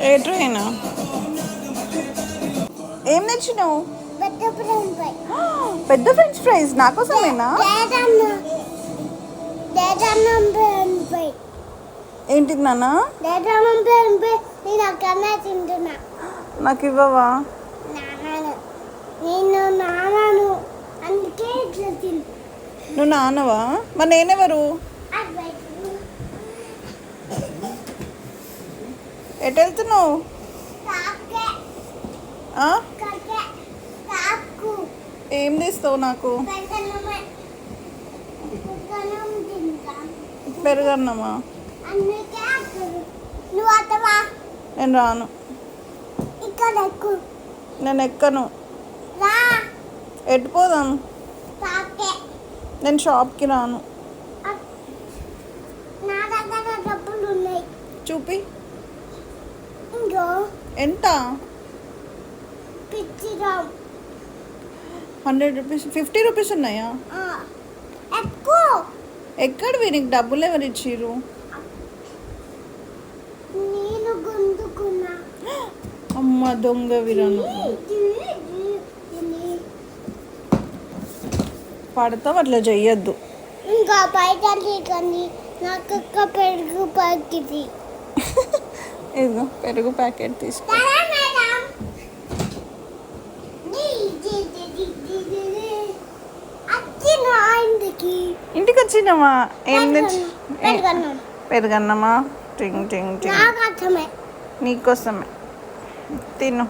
ఏ train? ఏం నచ్చినావు? పెద్ద French fries నాకోసమేనా? ఏంటిది నాన్న? నాకు ఇవ్వవా? నువ్వు నాన్నవా? మరి నేనెవరు? ఎటు వెళ్తున్నావు? ఏం తీస్తావు నాకు? పెరుగన్నమా? నేను రాను. నేను ఎక్కను. ఎటు పోదాం? నేను షాప్కి రాను. చూపి. ఎంత? 100 రూపీస్. 50 రూపీస్ ఉన్నాయా? ఎక్కడివి? నీకు డబ్బులు ఎవరు ఇచ్చిర్రు? అమ్మ దొంగ విరను. పడతావు, అట్లా చెయ్యొద్దు. ఇంకా బయట నాకు పెరుగు ప్యాకెట్. ఇదిగో పెరుగు ప్యాకెట్ తీసుకో. ఇంటికి వచ్చినామా? ఏం పెరుగన్నమా? టింగ్ టింగ్ టింగ్. నీకోసమే తిను.